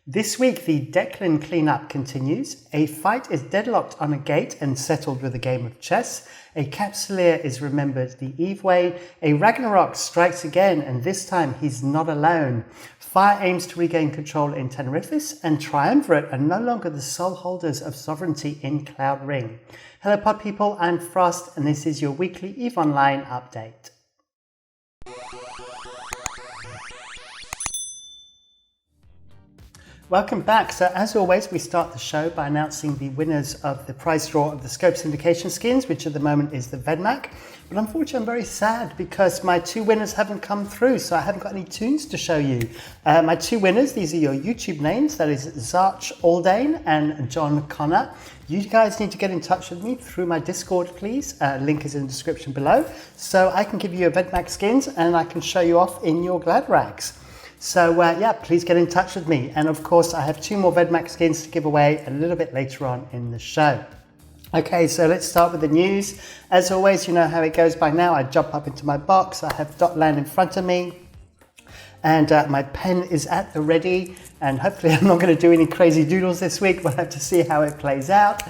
This week, the Deklein cleanup continues. A fight is deadlocked on a gate and settled with a game of chess. A capsuleer is remembered the Eve way. A Ragnarok strikes again, and this time he's not alone. Fire aims to regain control in Tenerifis, and Triumvirate are no longer the sole holders of sovereignty in Cloud Ring. Hello pod people, I'm Frost, and this is your weekly EVE Online update. Welcome back. So as always, we start the show by announcing the winners of the prize draw of the Scope Syndication skins, which at the moment is the Vedmak. But unfortunately, I'm very sad because my two winners haven't come through, so I haven't got any tunes to show you. My two winners, these are your YouTube names, that is Zarch Aldane and John Connor. You guys need to get in touch with me through my Discord, please. Link is in the description below, so I can give you a Vedmak skins and I can show you off in your Glad Rags. So yeah, please get in touch with me. And of course, I have two more Vedmak skins to give away a little bit later on in the show. Okay, so let's start with the news. As always, you know how it goes by now. I jump up into my box. I have Deklein in front of me. And my pen is at the ready. And hopefully I'm not going to do any crazy doodles this week. We'll have to see how it plays out.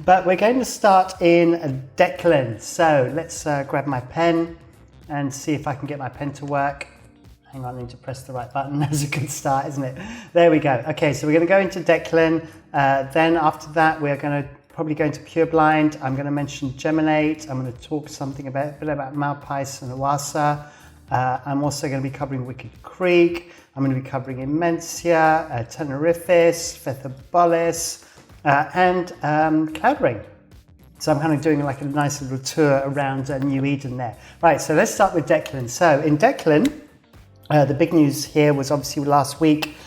But we're going to start in Deklein. So let's grab my pen and see if I can get my pen to work. Hang on, I need to press the right button. That's a good start, isn't it? There we go. Okay, so we're going to go into Deklein. Then after that, we're going to probably go into Pureblind. I'm going to mention Geminate. I'm going to talk something a bit about Malpais and Oasa. I'm also going to be covering Wicked Creek. I'm going to be covering Immensea, Tenerifis, Feythabolis, and Cloud Ring. So I'm kind of doing like a nice little tour around New Eden there. Right, so let's start with Deklein. So in Deklein, the big news here was obviously last week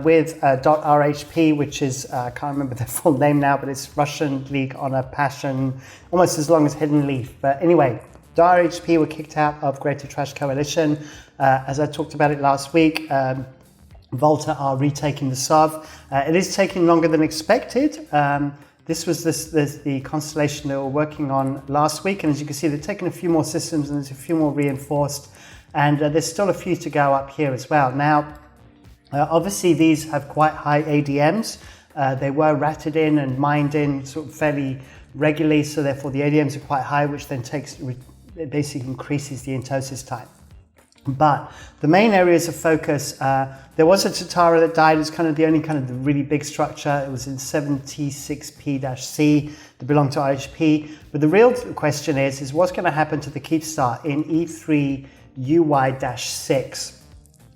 with .RHP, which is, I can't remember their full name now, but it's Russian League Honor Passion, almost as long as Hidden Leaf. But anyway, .RHP were kicked out of Greater Trash Coalition. As I talked about it last week, Volta are retaking the SOV. It is taking longer than expected. This was the constellation they were working on last week. And as you can see, they're taking a few more systems and there's a few more reinforced. And there's still a few to go up here as well. Now, obviously these have quite high ADMs. They were ratted in and mined in sort of fairly regularly, so therefore the ADMs are quite high, which then it basically increases the intosis time. But the main areas of focus, there was a Tatara that died. It's kind of the only kind of the really big structure. It was in 76P-C that belonged to RHP. But the real question is what's going to happen to the Keepstar in E3 UY-6.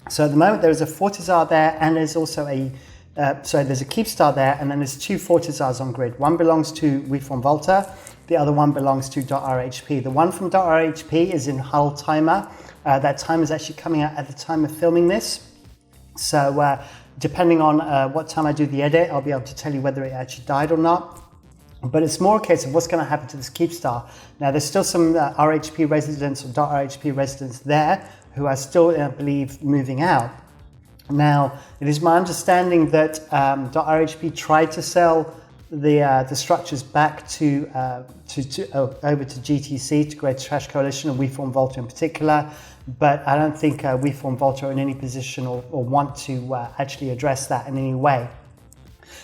So at the moment there is a Fortizar there, and there's also there's a Keepstar there, and then there's two Fortizars on grid. One belongs to Reform Volta, the other one belongs to .RHP. The one from .RHP is in Hull Timer. That timer is actually coming out at the time of filming this. So depending on what time I do the edit, I'll be able to tell you whether it actually died or not. But it's more a case of what's going to happen to this Keepstar. Now, there's still some RHP residents or .RHP residents there who are still, I believe, moving out. Now, it is my understanding that .RHP tried to sell the structures back to over to GTC, to Great Trash Coalition, and We Form Volta in particular. But I don't think We Form Volta are in any position or want to actually address that in any way.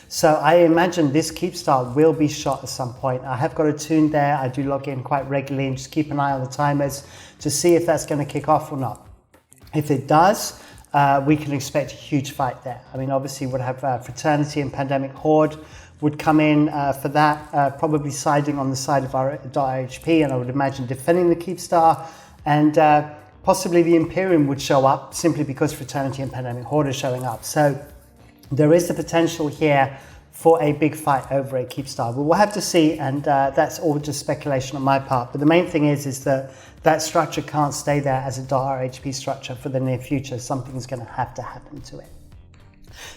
So I imagine this Keepstar will be shot at some point. I have got a tune there. I do log in quite regularly and just keep an eye on the timers to see if that's going to kick off or not. If it does, we can expect a huge fight there. I mean, obviously we'd have Fraternity and Pandemic Horde would come in for that, probably siding on the side of our .RHP, and I would imagine defending the Keepstar, and possibly the Imperium would show up simply because Fraternity and Pandemic Horde are showing up. So there is the potential here for a big fight over a Keepstar. We'll have to see, and that's all just speculation on my part. But the main thing is that that structure can't stay there as a .RHP structure for the near future. Something's going to happen to it.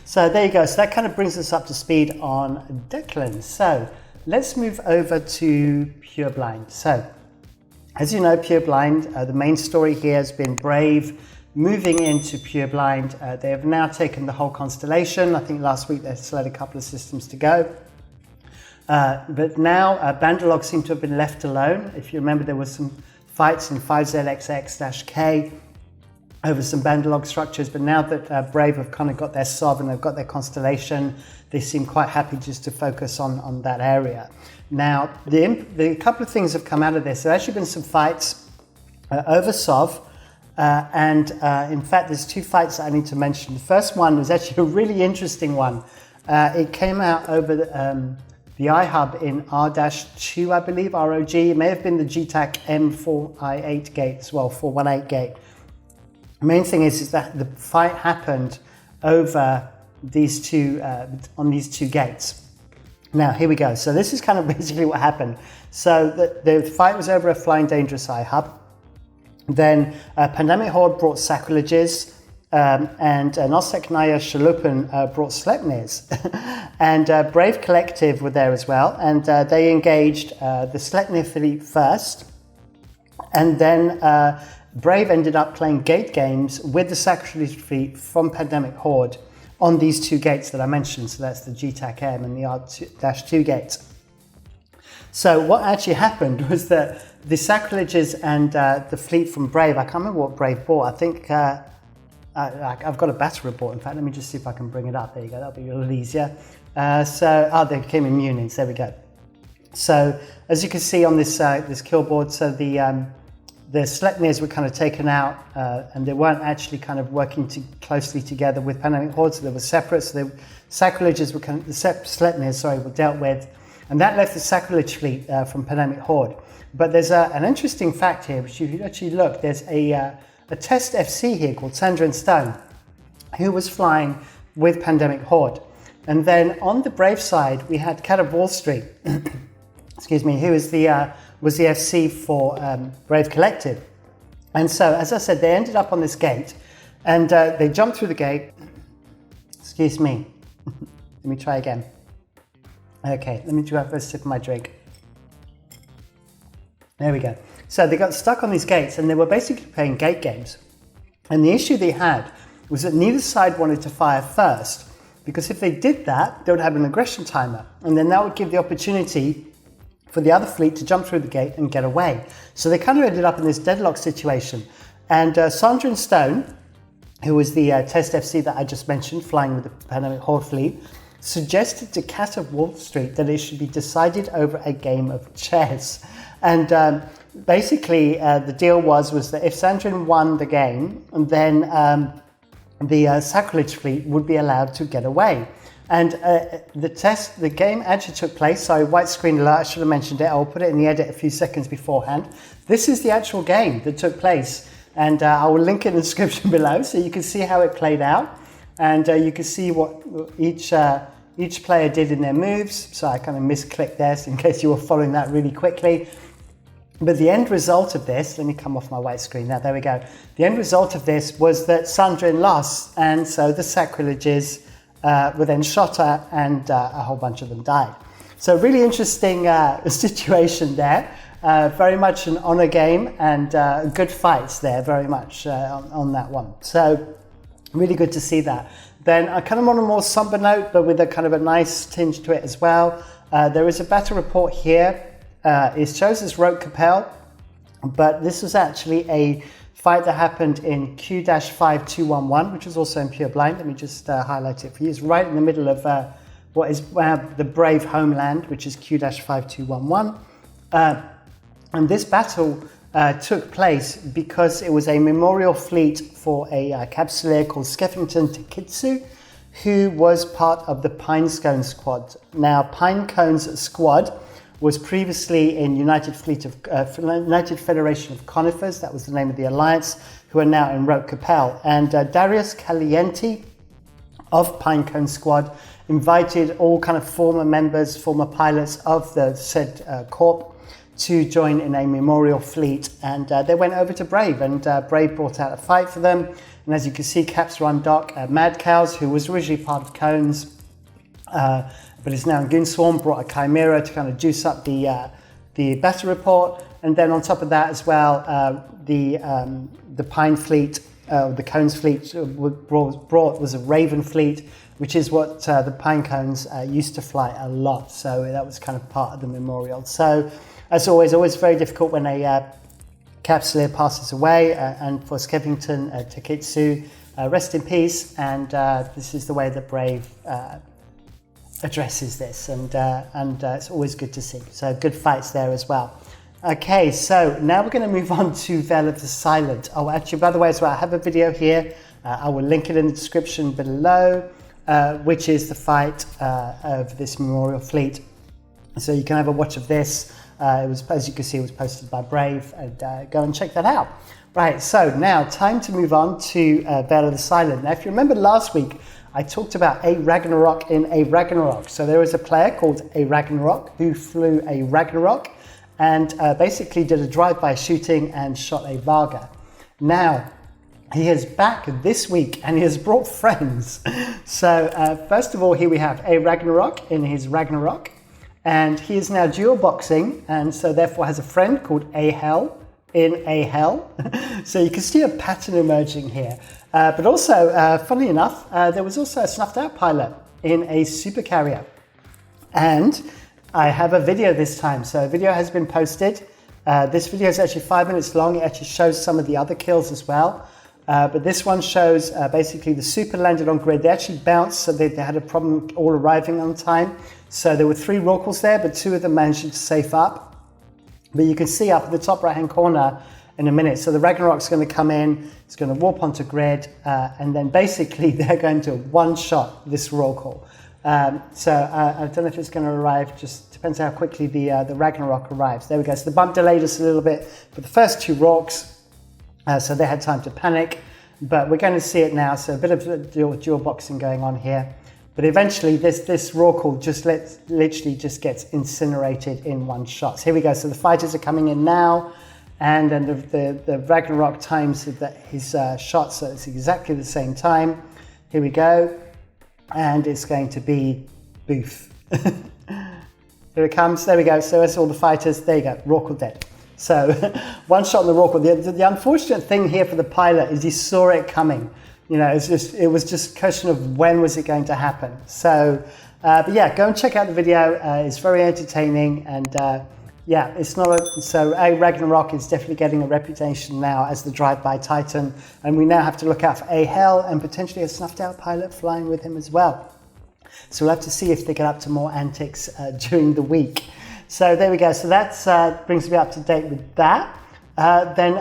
So there you go. So that kind of brings us up to speed on Deklein. So let's move over to Pureblind. So as you know, Pureblind, the main story here has been Brave moving into Pureblind. They have now taken the whole constellation. I think last week they still had a couple of systems to go. But now Bandalog seem to have been left alone. If you remember, there were some fights in 5ZXX-K over some Bandalog structures, but now that Brave have kind of got their SOV and they've got their constellation, they seem quite happy just to focus on that area. Now, the couple of things have come out of this. There have actually been some fights over SOV, and in fact, there's two fights that I need to mention. The first one was actually a really interesting one. It came out over the iHub in R-2, I believe, ROG. It may have been the GTAC M4I8 gate as well, 418 gate. The main thing is that the fight happened over these two, on these two gates. Now, here we go. So this is kind of basically what happened. So the fight was over a Flying Dangerous iHub. Then Pandemic Horde brought Sacrileges, and Nosek Naya Shalupan brought Sleipnirs. And Brave Collective were there as well, and they engaged the Sleipnir fleet first, and then Brave ended up playing gate games with the Sacrilege fleet from Pandemic Horde on these two gates that I mentioned. So that's the GTAC M and the R-2 gates. So what actually happened was that the Sacrileges and the fleet from Brave, I can't remember what Brave bought. I think I've got a battle report. In fact, let me just see if I can bring it up. There you go. That'll be a little easier. They became immune units. There we go. So as you can see on this this kill board, so the Sleipnirs were kind of taken out, and they weren't actually kind of working closely together with Pandemic Horde, so they were separate. So the Sacrileges were kind of, the Sleipnirs, were dealt with, and that left the Sacrilege fleet from Pandemic Horde. But there's an interesting fact here, which if you actually look, there's a test FC here called Sandra and Stone, who was flying with Pandemic Horde. And then on the Brave side, we had Cat of Wall Street, excuse me, who is was the FC for Brave Collective. And so, as I said, they ended up on this gate, and they jumped through the gate. Excuse me. Let me try again. Okay, let me have a sip of my drink. There we go. So they got stuck on these gates, and they were basically playing gate games. And the issue they had was that neither side wanted to fire first, because if they did that, they would have an aggression timer, and then that would give the opportunity for the other fleet to jump through the gate and get away. So they kind of ended up in this deadlock situation. And Sandra and Stone, who was the test FC that I just mentioned, flying with the Pandemic Horde fleet, suggested to Cat of Wall Street that it should be decided over a game of chess. And basically, the deal was that if Sandrin won the game, then the Sacrilege fleet would be allowed to get away. And the game actually took place. Sorry, white screen alert, I should have mentioned it. I'll put it in the edit a few seconds beforehand. This is the actual game that took place. And I will link it in the description below so you can see how it played out. And you can see what each player did in their moves. So I kind of misclicked there, so in case you were following that really quickly. But the end result of this, let me come off my white screen now, there we go. The end result of this was that Sandrin lost, and so the Sacrileges were then shot at, and a whole bunch of them died. So really interesting situation there. Very much an honor game, and good fights there, very much on that one. So really good to see that. Then I kind of on a more somber note, but with a kind of a nice tinge to it as well. There is a battle report here. It shows as Rote Capel, but this was actually a fight that happened in Q-5211, which was also in Pureblind. Let me just highlight it for you. It's right in the middle of what is the Brave homeland, which is Q-5211. And this battle took place because it was a memorial fleet for a capsuleer called Skeffington Tekitsu, who was part of the Pinecone Squad. Now, Pinecone's squad was previously in United Federation of Conifers, that was the name of the alliance, who are now in Rote Capel. And Darius Calienti of Pinecone Squad invited all kind of former members, former pilots of the said corp to join in a memorial fleet, and they went over to Brave, and Brave brought out a fight for them. And as you can see, Caps were on dock. Mad Cows, who was originally part of Cones, but is now in Goonswarm, brought a Chimera to kind of juice up the battle report. And then on top of that as well, the Pine fleet, the Cones fleet brought was a Raven fleet, which is what the Pine Cones used to fly a lot. So that was kind of part of the memorial. So as always very difficult when a Capsuleer passes away, and for Skevington, Tekitsu, rest in peace. And this is the way that Brave addresses this, and it's always good to see. So good fights there as well. Okay, so now we're going to move on to Veil of the Silent. Oh, actually, by the way, as well, I have a video here. I will link it in the description below, which is the fight of this Memorial Fleet. So you can have a watch of this. It was, as you can see, it was posted by Brave, and go and check that out. Right, so now time to move on to Veil of the Silent. Now, if you remember last week, I talked about a Ragnarok in a Ragnarok. So there was a player called a Ragnarok who flew a Ragnarok and basically did a drive-by shooting and shot a Varga. Now, he is back this week and he has brought friends. So first of all, here we have a Ragnarok in his Ragnarok, and he is now dual boxing, and so therefore has a friend called a Hell in a Hell. So you can see a pattern emerging here. But also, funnily enough, there was also a snuffed out pilot in a supercarrier. And I have a video this time. So a video has been posted. This video is actually 5 minutes long. It actually shows some of the other kills as well. But this one shows basically the super landed on grid. They actually bounced, so they had a problem all arriving on time. So there were 3 Rorquals there, but 2 of them managed to safe up. But you can see up at the top right-hand corner in a minute. So the Ragnarok's going to come in, it's going to warp onto grid, and then basically they're going to one-shot this Rorqual. So I don't know if it's going to arrive, just depends how quickly the Ragnarok arrives. There we go. So the bump delayed us a little bit for the first 2 Rorks, so they had time to panic, but we're going to see it now. So a bit of dual boxing going on here. But eventually this Rorqual just literally just gets incinerated in one shot. So here we go. So the fighters are coming in now, and then the Ragnarok times his shots, so it's exactly the same time. Here we go. And it's going to be boof. Here it comes. There we go. So that's all the fighters. There you go. Rorqual dead. So one shot on the Rorqual. The unfortunate thing here for the pilot is he saw it coming. You know, it was just a question of when was it going to happen. So, but yeah, go and check out the video. It's very entertaining, and yeah, it's not a Ragnarok is definitely getting a reputation now as the drive-by Titan, and we now have to look out for a Hell and potentially a snuffed out pilot flying with him as well. So we'll have to see if they get up to more antics during the week. So there we go. So that brings me up to date with that. Then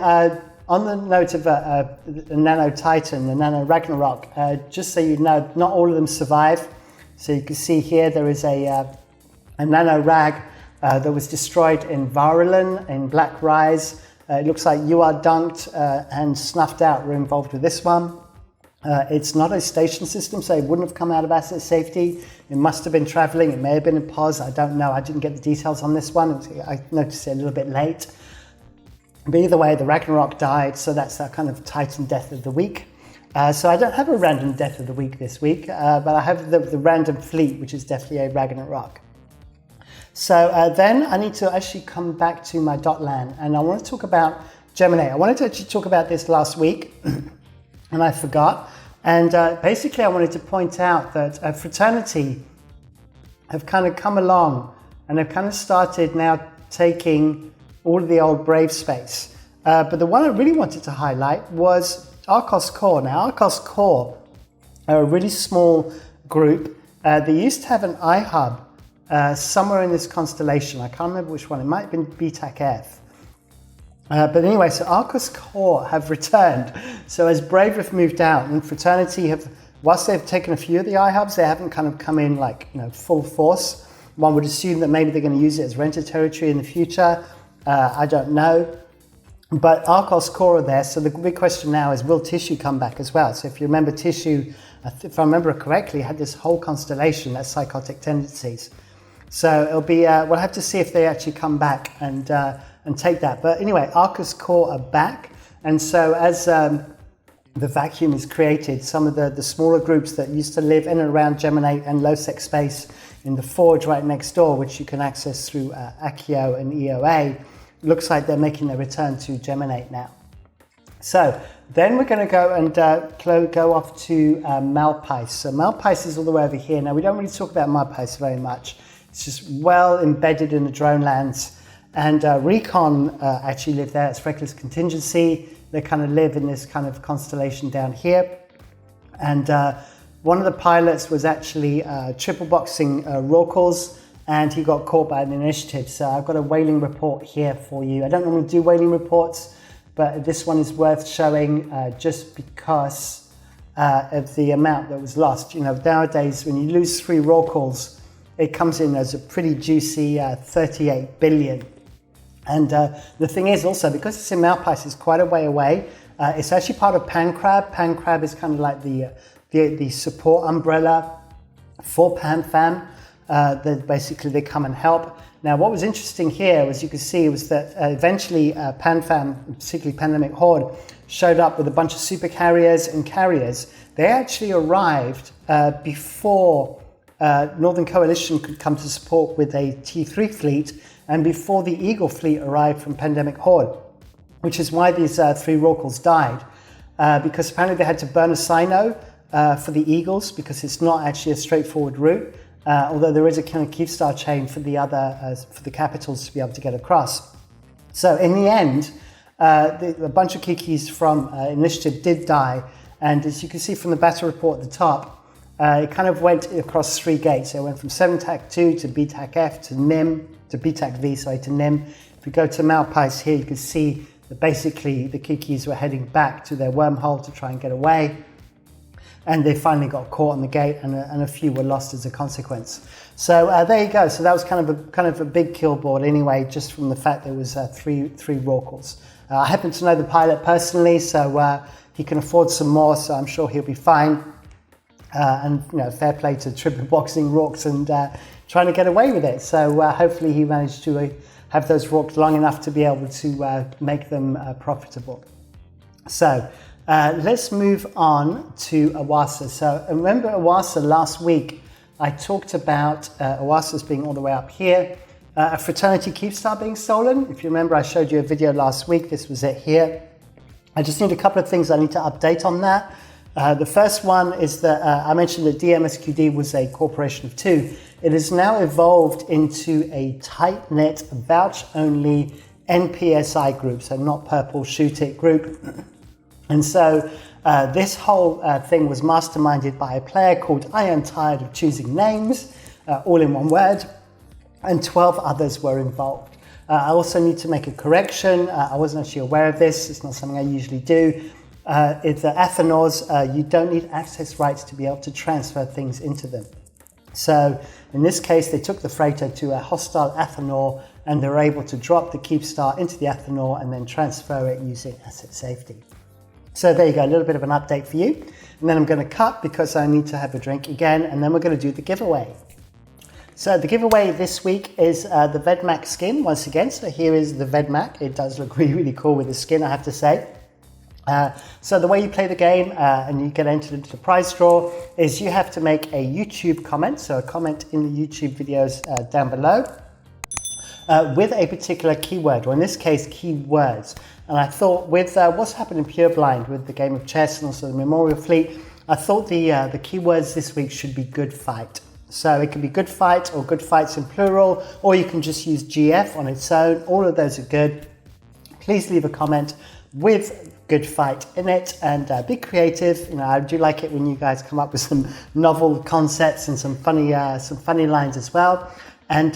on the note of the Nano Titan, the Nano Ragnarok, just so you know, not all of them survive. So you can see here there is a Nano Rag that was destroyed in Varulin, in Black Rise. It looks like You Are Dunked and Snuffed Out were involved with this one. It's not a station system, so it wouldn't have come out of asset safety. It must have been traveling. It may have been in POS. I don't know. I didn't get the details on this one. I noticed it a little bit late. But either way, the Ragnarok died, so that's our kind of Titan death of the week. So I don't have a random death of the week this week, but I have the random fleet, which is definitely a Ragnarok. So then I need to actually come back to my .lan, and I want to talk about Geminate. I wanted to actually talk about this last week, and I forgot. And basically I wanted to point out that Fraternity have kind of come along, and they've kind of started now taking all of the old Brave space. But the one I really wanted to highlight was Arcos Core. Now, Arcos Core are a really small group. They used to have an iHub somewhere in this constellation. I can't remember which one. It might have been BTAC F. But anyway, so Arcos Core have returned. So as Brave have moved out, and Fraternity have, whilst they've taken a few of the iHubs, they haven't kind of come in like, you know, full force. One would assume that maybe they're going to use it as rented territory in the future. I don't know. But Arcos Core are there, so the big question now is, will Tissue come back as well? So if you remember Tissue, if I remember correctly, had this whole constellation that's psychotic tendencies. So it'll be, we'll have to see if they actually come back and take that. But anyway, Arcos Core are back, and so as the vacuum is created, some of the smaller groups that used to live in and around Geminate and low-sec space in the Forge right next door, which you can access through Accio and EOA, looks like they're making their return to Geminate now. So then we're going to go and go off to Malpais. So Malpais is all the way over here. Now we don't really talk about Malpais very much. It's just well embedded in the drone lands. And Recon actually live there. It's Reckless Contingency. They kind of live in this kind of constellation down here. And one of the pilots was actually triple boxing Rorquals, and he got caught by an initiative. So I've got a whaling report here for you. I don't normally do whaling reports, but this one is worth showing just because of the amount that was lost. You know, nowadays when you lose 3 Rorquals, it comes in as a pretty juicy 38 billion. And the thing is also, because it's in Malpais, it's quite a way away. It's actually part of PanCrab. PanCrab is kind of like the support umbrella for PanFam. That basically they come and help. Now, what was interesting here, as you can see, was that eventually PanFam, particularly Pandemic Horde, showed up with a bunch of super carriers and carriers. They actually arrived before Northern Coalition could come to support with a T3 fleet, and before the Eagle fleet arrived from Pandemic Horde, which is why these 3 Rorquals died, because apparently they had to burn a Sino for the Eagles, because it's not actually a straightforward route, although there is a kind of Keepstar chain for the other, for the capitals to be able to get across. So in the end, a bunch of Kikis from Initiative did die, and as you can see from the battle report at the top, it kind of went across 3 gates. So it went from 7TAC2 to BTAC-F to NIM, to BTAC-V, sorry, to NIM. If we go to Malpais here, you can see that basically the Kikis were heading back to their wormhole to try and get away. And they finally got caught on the gate, and a few were lost as a consequence. So there you go. So that was kind of a big kill board anyway, just from the fact there was 3 Rorquals. I happen to know the pilot personally, so he can afford some more, so I'm sure he'll be fine. And you know, fair play to triple boxing Rorks and trying to get away with it. So hopefully he managed to have those Rorks long enough to be able to make them profitable. So let's move on to Oasa. So remember Oasa last week, I talked about Oasa's being all the way up here. A Fraternity Keepstar being stolen. If you remember, I showed you a video last week. This was it here. I just need a couple of things I need to update on that. The first one is that I mentioned that DMSQD was a corporation of 2. It has now evolved into a tight-knit, vouch-only NPSI group, so not purple shoot it group. And so this whole thing was masterminded by a player called I Am Tired of Choosing Names, all in one word, and 12 others were involved. I also need to make a correction. I wasn't actually aware of this. It's not something I usually do. It's the Athanors, you don't need access rights to be able to transfer things into them. So in this case, they took the freighter to a hostile Athanor, and they were able to drop the Keepstar into the Athanor and then transfer it using asset safety. So there you go, a little bit of an update for you. And then I'm going to cut because I need to have a drink again, and then we're going to do the giveaway. So the giveaway this week is the Vedmak skin once again. So here is the Vedmak. It does look really, really cool with the skin, I have to say. So the way you play the game and you get entered into the prize draw is you have to make a YouTube comment, so a comment in the YouTube videos down below with a particular keyword, or in this case keywords. And I thought with what's happened in Pureblind with the game of chess and also the Memorial Fleet, I thought the keywords this week should be good fight. So it can be good fight or good fights in plural, or you can just use GF on its own. All of those are good. Please leave a comment with good fight in it, and be creative. You know, I do like it when you guys come up with some novel concepts and some funny lines as well. And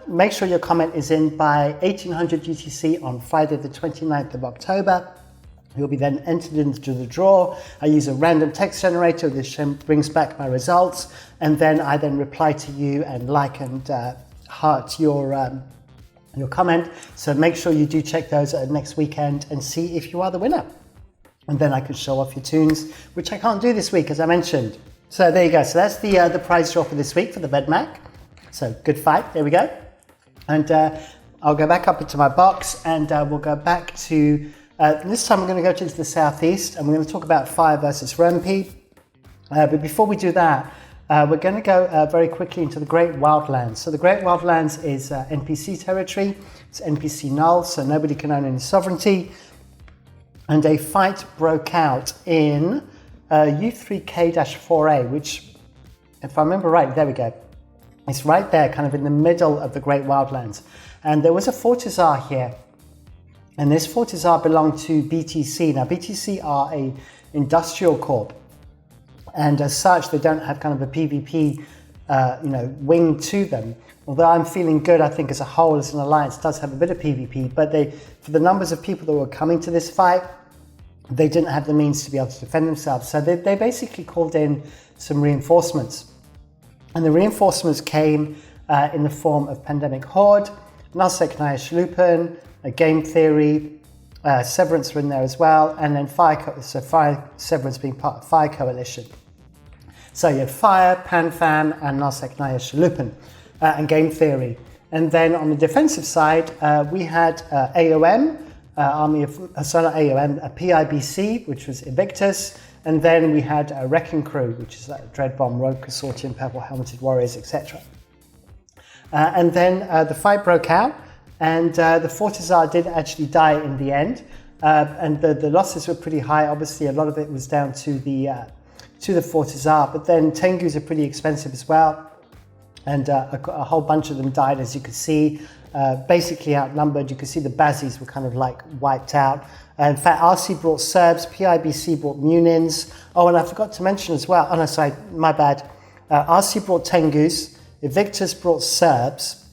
make sure your comment is in by 1800 UTC on Friday the 29th of October. You'll be then entered into the draw. I use a random text generator, which brings back my results, and then I then reply to you and like and heart your comment. So make sure you do check those next weekend and see if you are the winner. And then I can show off your tunes, which I can't do this week, as I mentioned. So there you go. So that's the prize draw for this week for the Vedmak. So good fight. There we go. And I'll go back up into my box, and we'll go back to, this time we're going to go to the southeast, and we're going to talk about fire versus Rempe. But before we do that, we're going to go very quickly into the Great Wildlands. So the Great Wildlands is NPC territory. It's NPC null, so nobody can own any sovereignty. And a fight broke out in U3K-4A, which, if I remember right, there we go. It's right there, kind of in the middle of the Great Wildlands. And there was a Fortizar here. And this Fortizar belonged to BTC. Now, BTC are a industrial corp. And as such, they don't have kind of a PvP wing to them. Although I'm feeling good, I think as a whole, as an alliance, does have a bit of PvP. But for the numbers of people that were coming to this fight, they didn't have the means to be able to defend themselves. So they basically called in some reinforcements. And the reinforcements came in the form of Pandemic Horde, Nosek Naya Shlupen, Game Theory, Severance were in there as well, and then Severance being part of FI Coalition. So you had Fire, PanFam, and Nosek Naya Shlupen, and Game Theory. And then on the defensive side, we had AOM, Army of AOM, a PIBC, which was Invictus, and then we had a Wrecking Crew, which is like Dread Bomb, Rogue Consortium, Purple Helmeted Warriors, etc. And then the fight broke out, and the Fortizar did actually die in the end, and the losses were pretty high. Obviously, a lot of it was down to the Fortizar, but then Tengus are pretty expensive as well, and a whole bunch of them died, as you could see. Basically outnumbered. You could see the Bazis were kind of like wiped out. In fact, RC brought Serbs, PIBC brought Munins. Oh, and I forgot to mention as well, oh no, sorry, my bad. RC brought Tengus, Invictus brought Serbs,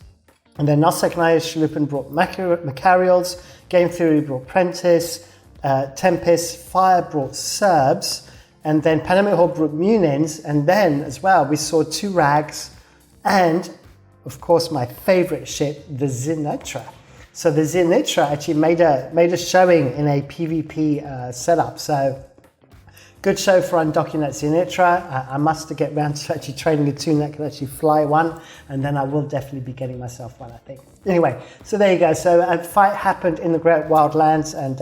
and then Nosek Naya Shlupen brought Macarials, Game Theory brought Prentice, Tempest, Fire brought Serbs, and then Pandemic Horde brought Munins, and then as well we saw 2 Rags, and of course my favorite ship, the Zinitra. So the Zinitra actually made a showing in a PvP setup. So good show for undocking that Zinitra. I must get around to actually training a tune that can actually fly one, and then I will definitely be getting myself one, I think. Anyway, so there you go. So a fight happened in the Great Wildlands, and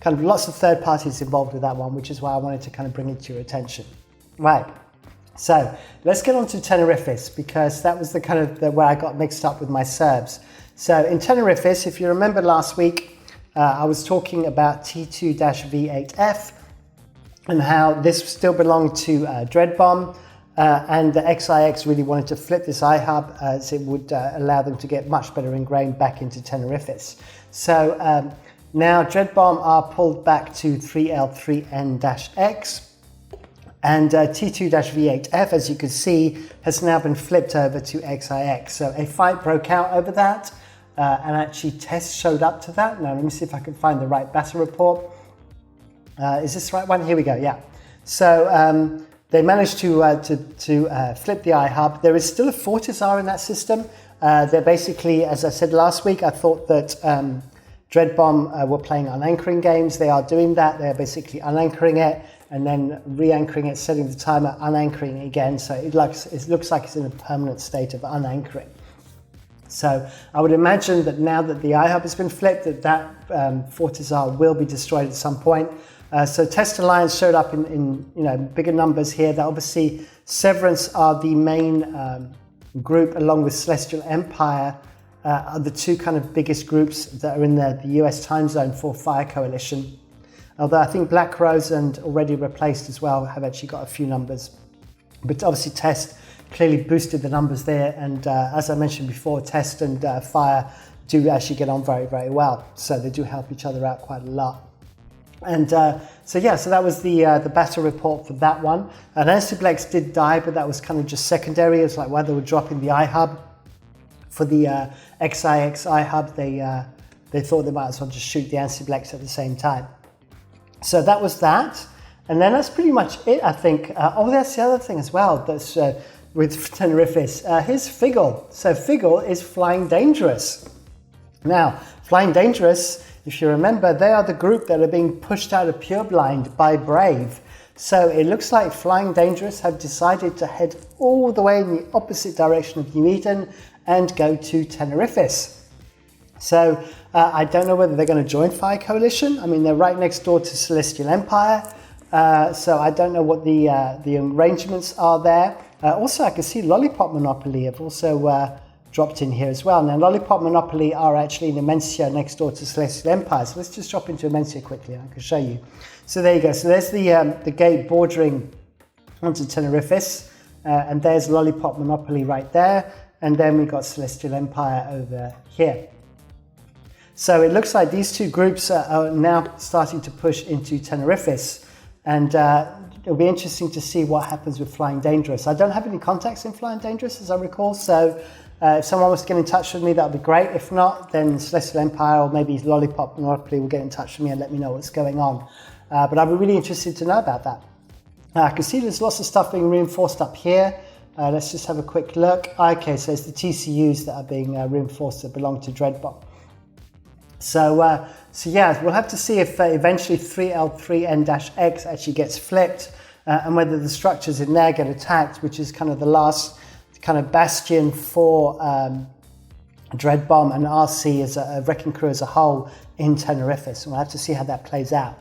kind of lots of third parties involved with that one, which is why I wanted to kind of bring it to your attention. Right. So let's get on to Tenerifis, because that was the kind of where I got mixed up with my Serbs. So in Tenerifis, if you remember last week, I was talking about T2-V8F and how this still belonged to Dread Bomb, and the XIX really wanted to flip this iHub as it would allow them to get much better ingrained back into Tenerifis. So now Dread Bomb are pulled back to 3L3N-X. And T2-V8F, as you can see, has now been flipped over to XIX. So a fight broke out over that, and actually tests showed up to that. Now let me see if I can find the right battle report. Is this the right one? Here we go, yeah. So they managed to flip the iHub. There is still a Fortizar in that system. They're basically, as I said last week, I thought that Dread Bomb were playing unanchoring games. They are doing that. They're basically unanchoring it, and then re-anchoring it, setting the timer, unanchoring it again. So it looks like it's in a permanent state of unanchoring. So I would imagine that now that the iHub has been flipped, that Fortizar will be destroyed at some point. So Test Alliance showed up in bigger numbers here. That obviously Severance are the main group, along with Celestial Empire, are the 2 kind of biggest groups that are in the US time zone for Fire Coalition. Although I think Black Rose and Already Replaced as well have actually got a few numbers. But obviously Test clearly boosted the numbers there, and as I mentioned before, Test and Fire do actually get on very, very well. So they do help each other out quite a lot. And so that was the battle report for that one. And Anciblex did die, but that was kind of just secondary. It was like while they were dropping the iHub for the XIX iHub, they thought they might as well just shoot the Anciblex at the same time. So that was that. And then that's pretty much it, I think. That's the other thing as well that's with Tenerifis. Here's Figgle. So Figgle is Flying Dangerous. Now, Flying Dangerous, if you remember, they are the group that are being pushed out of Pureblind by Brave. So it looks like Flying Dangerous have decided to head all the way in the opposite direction of New Eden and go to Tenerifis. So I don't know whether they're going to join Fire Coalition. I mean, they're right next door to Celestial Empire. So I don't know what the arrangements are there. Also, I can see Lollipop Monopoly have also dropped in here as well. Now, Lollipop Monopoly are actually in Immensea next door to Celestial Empire. So let's just drop into Immensea quickly. I can show you. So there you go. So there's the gate bordering onto Tenerifis. and there's Lollipop Monopoly right there, and then we got Celestial Empire over here. So it looks like these two groups are now starting to push into Tenerifis, and it'll be interesting to see what happens with Flying Dangerous. I don't have any contacts in Flying Dangerous, as I recall, so if someone wants to get in touch with me, that would be great. If not, then Celestial Empire or maybe Lollipop Monopoly will get in touch with me and let me know what's going on. But I'd be really interested to know about that. I can see there's lots of stuff being reinforced up here. Let's just have a quick look. Okay, so it's the TCUs that are being reinforced that belong to Dreadbomb. So yeah, we'll have to see if eventually 3L3N-X actually gets flipped and whether the structures in there get attacked, which is kind of the last kind of bastion for Dreadbomb and RC as a Wrecking Crew as a whole in Tenerifis. And we'll have to see how that plays out.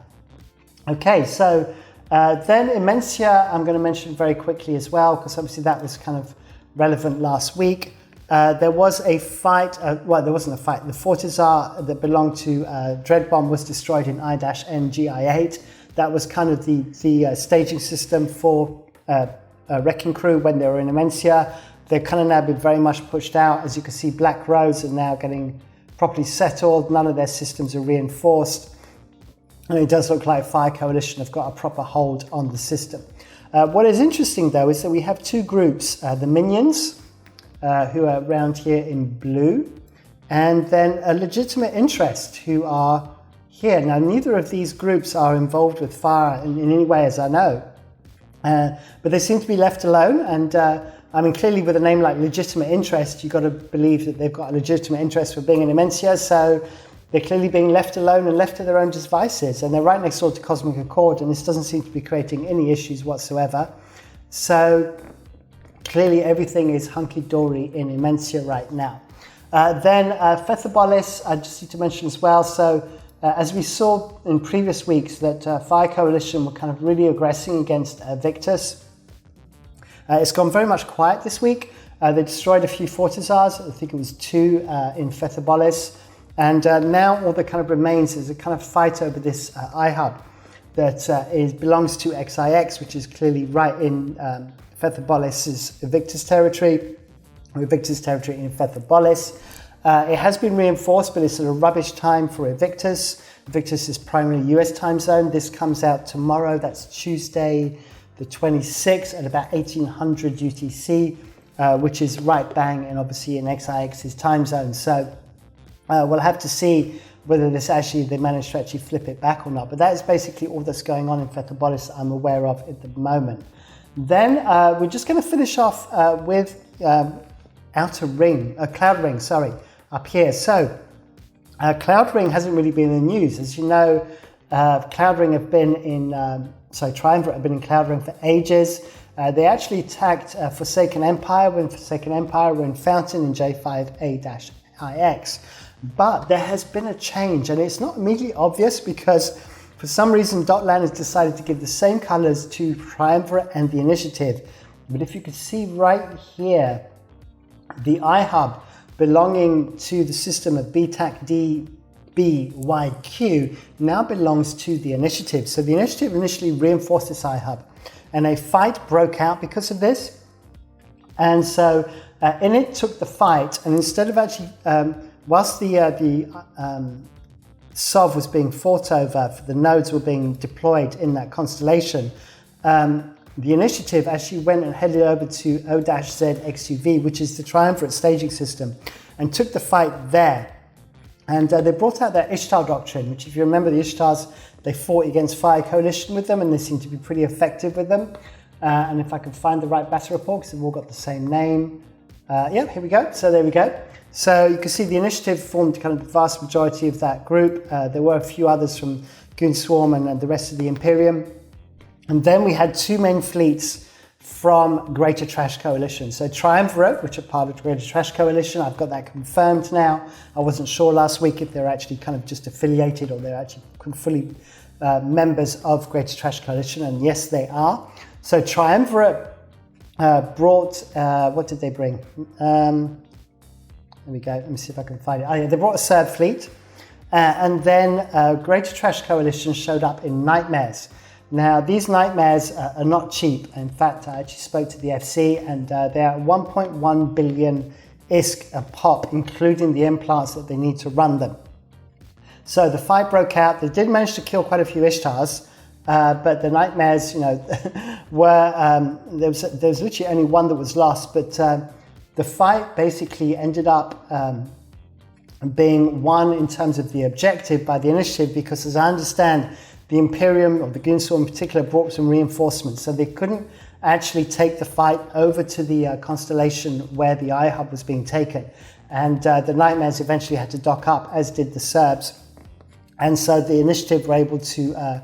Okay, so then Immensea I'm going to mention very quickly as well, because obviously that was kind of relevant last week. There was a fight, well, there wasn't a fight. The Fortizar that belonged to Dreadbomb was destroyed in I-NGI8. That was kind of the staging system for Wrecking Crew when they were in Immensea. They've kind of now been very much pushed out. As you can see, Black Rose are now getting properly settled. None of their systems are reinforced. And it does look like Fire Coalition have got a proper hold on the system. What is interesting, though, is that we have two groups, the Minions, who are around here in blue, and then a Legitimate Interest, who are here. Now, neither of these groups are involved with fire in any way, as I know, but they seem to be left alone. And I mean, clearly with a name like Legitimate Interest, you've got to believe that they've got a legitimate interest for being in Immensea, so they're clearly being left alone and left to their own devices, and they're right next door to Cosmic Accord, and this doesn't seem to be creating any issues whatsoever. So clearly everything is hunky-dory in Immensea right now. Then Feythabolis, I just need to mention as well. So as we saw in previous weeks, that Fire Coalition were kind of really aggressing against Victus. It's gone very much quiet this week. They destroyed a few Fortizars. I think it was 2 in Feythabolis. And now all that kind of remains is a kind of fight over this iHub that belongs to XIX, which is clearly right in Feythabolis' Victus territory, or Victus territory in Feythabolis. It has been reinforced, but it's a rubbish time for Invictus. Invictus is primarily US time zone. This comes out tomorrow. That's Tuesday the 26th at about 1800 UTC, which is right bang and obviously in XIX's time zone. So we'll have to see whether they manage to actually flip it back or not. But that is basically all that's going on in Feythabolis that I'm aware of at the moment. Then we're just going to finish off with Cloud Ring, up here. So Cloud Ring hasn't really been in the news. As you know, Cloud Ring have been in, Triumvirate have been in Cloud Ring for ages. They actually attacked Forsaken Empire when Forsaken Empire were in Fountain in J5A-IX. But there has been a change, and it's not immediately obvious because for some reason Deklein has decided to give the same colors to Triumvirate and the Initiative. But if you could see right here, the iHub belonging to the system of BTAC-DBYQ now belongs to the Initiative. So the Initiative initially reinforced this iHub, and a fight broke out because of this. And so Init took the fight, and instead of actually, whilst the SOV was being fought over, the nodes were being deployed in that constellation, the Initiative actually went and headed over to O-Z XUV, which is the Triumvirate staging system, and took the fight there. And they brought out their Ishtar Doctrine, which, if you remember the Ishtars, they fought against Fire Coalition with them, and they seem to be pretty effective with them. And if I can find the right battle report, because they've all got the same name. Yeah, here we go. So there we go. So you can see the Initiative formed kind of the vast majority of that group. There were a few others from Goon Swarm and the rest of the Imperium. And then we had 2 main fleets from Greater Trash Coalition. So Triumvirate, which are part of the Greater Trash Coalition, I've got that confirmed now. I wasn't sure last week if they're actually kind of just affiliated or they're actually fully members of Greater Trash Coalition, and yes, they are. So Triumvirate brought, what did they bring? There we go, let me see if I can find it. Oh yeah, they brought a Serb fleet, and then Greater Trash Coalition showed up in Nightmares. Now, these nightmares are not cheap. In fact, I actually spoke to the FC, and they're 1.1 billion ISK a pop, including the implants that they need to run them. So the fight broke out. They did manage to kill quite a few Ishtars, but the nightmares, were there was literally only one that was lost. But the fight basically ended up being won in terms of the objective by the initiative, because, as I understand, the Imperium, or the Gunsor in particular, brought some reinforcements, so they couldn't actually take the fight over to the constellation where the iHub was being taken. And the Nightmares eventually had to dock up, as did the Serbs. And so the initiative were able to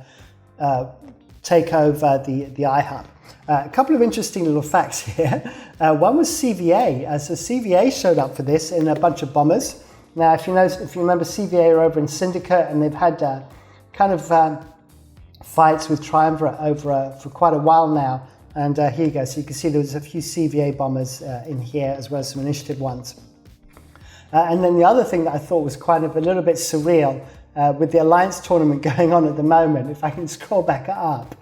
take over the iHub. A couple of interesting little facts here. One was CVA. So CVA showed up for this in a bunch of bombers. Now, if you remember, CVA are over in Syndicate, and they've had kind of fights with Triumvirate over for quite a while now. And here you go. So you can see there was a few CVA bombers in here, as well as some initiative ones. And then the other thing that I thought was kind of a little bit surreal, with the Alliance tournament going on at the moment, if I can scroll back up,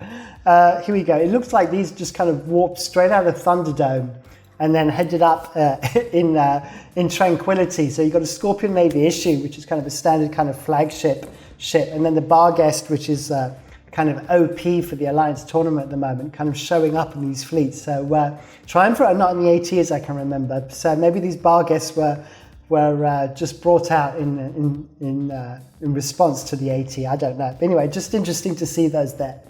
here we go. It looks like these just kind of warped straight out of Thunderdome and then headed up in Tranquility. So you've got a Scorpion Navy issue, which is kind of a standard kind of flagship ship, and then the Barghest, which is kind of OP for the Alliance tournament at the moment, kind of showing up in these fleets. So Triumvirate are not in the AT, as I can remember. So maybe these Barghests were just brought out in response to the AT. I don't know. But anyway, just interesting to see those there.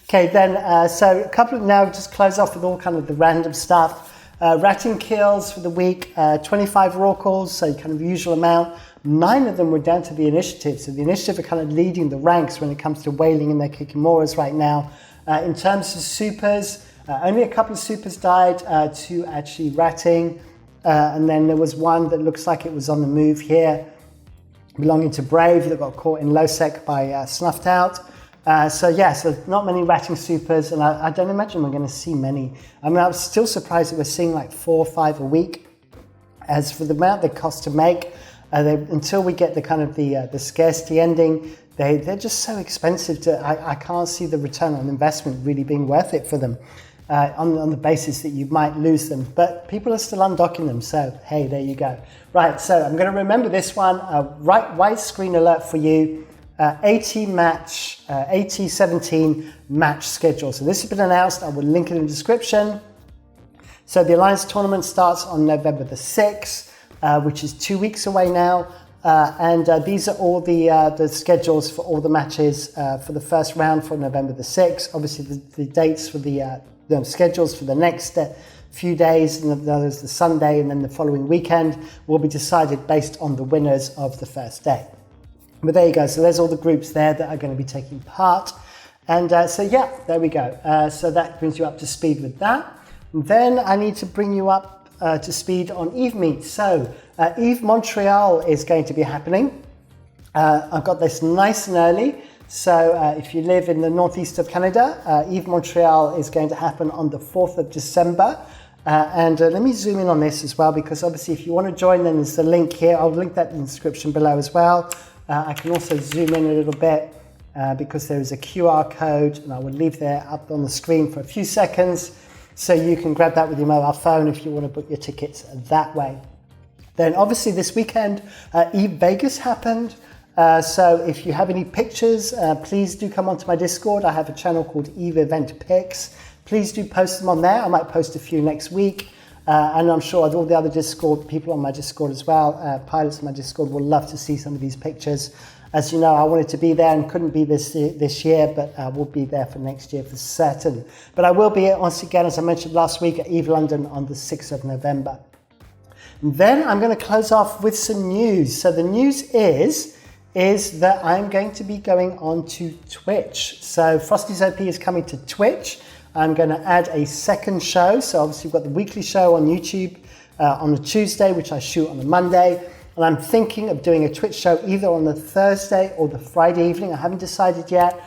Okay, then, so a couple of, now just close off with all kind of the random stuff. Ratting kills for the week, 25 raw calls, so kind of usual amount. 9 of them were down to the initiative. So the initiative are kind of leading the ranks when it comes to whaling in their Kikimoras right now. In terms of supers, only a couple of supers died, 2 actually ratting. And then there was one that looks like it was on the move here, belonging to Brave, that got caught in low sec by Snuffed Out. So not many ratting supers, and I don't imagine we're going to see many. I mean, I was still surprised that we're seeing like 4 or 5 a week. As for the amount they cost to make, until we get the kind of the scarcity ending, they're just so expensive. I can't see the return on investment really being worth it for them. On the basis that you might lose them, but people are still undocking them, so hey, there you go. Right, so I'm going to remember this one, white screen alert for you, AT match, AT17 match schedule. So this has been announced, I will link it in the description. So the Alliance tournament starts on November the 6th, which is 2 weeks away now, and these are all the schedules for all the matches for the first round for November the 6th. Obviously the dates for the schedules for the next few days, and there's the Sunday and then the following weekend, will be decided based on the winners of the first day. But there you go. So there's all the groups there that are going to be taking part. And there we go. So that brings you up to speed with that. And then I need to bring you up to speed on EVE Meet. So EVE Montreal is going to be happening. I've got this nice and early. So if you live in the northeast of Canada, EVE Montreal is going to happen on the 4th of December. And let me zoom in on this as well, because obviously if you want to join, then there's the link here. I'll link that in the description below as well. I can also zoom in a little bit because there is a QR code, and I will leave that up on the screen for a few seconds. So you can grab that with your mobile phone if you want to book your tickets that way. Then obviously this weekend, EVE Vegas happened. So if you have any pictures, please do come onto my Discord. I have a channel called EVE Event Pics. Please do post them on there. I might post a few next week. And I'm sure all the other Discord people on my Discord as well, pilots on my Discord, will love to see some of these pictures. As you know, I wanted to be there and couldn't be this year, but I will be there for next year for certain. But I will be, once again, as I mentioned last week, at EVE London on the 6th of November. And then I'm going to close off with some news. So the news is that I'm going to be going on to Twitch. So Frosty's OP is coming to Twitch. I'm going to add a second show. So obviously we've got the weekly show on YouTube on a Tuesday, which I shoot on a Monday. And I'm thinking of doing a Twitch show either on the Thursday or the Friday evening. I haven't decided yet.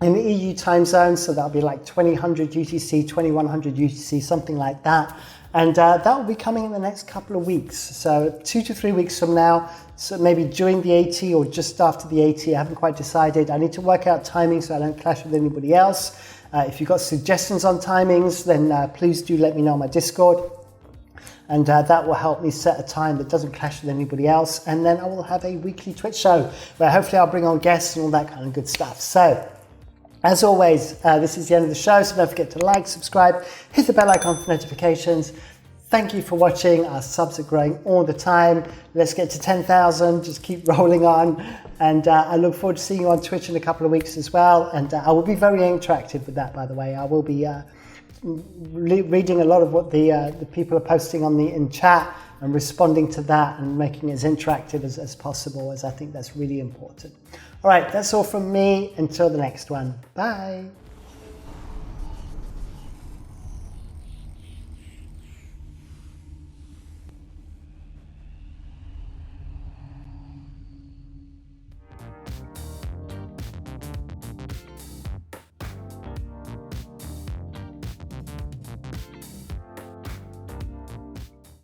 in the EU time zone, so that'll be like 2000 UTC, 2100 UTC, something like that. And that will be coming in the next couple of weeks. So 2 to 3 weeks from now, so maybe during the AT or just after the AT, I haven't quite decided. I need to work out timing so I don't clash with anybody else. If you've got suggestions on timings, then please do let me know on my Discord. And that will help me set a time that doesn't clash with anybody else. And then I will have a weekly Twitch show where hopefully I'll bring on guests and all that kind of good stuff. So, as always, this is the end of the show, so don't forget to like, subscribe, hit the bell icon for notifications. Thank you for watching. Our subs are growing all the time. Let's get to 10,000, just keep rolling on. And I look forward to seeing you on Twitch in a couple of weeks as well. And I will be very interactive with that, by the way. I will be reading a lot of what the people are posting in chat and responding to that and making it as interactive as possible, as I think that's really important. All right, that's all from me. Until the next one. Bye.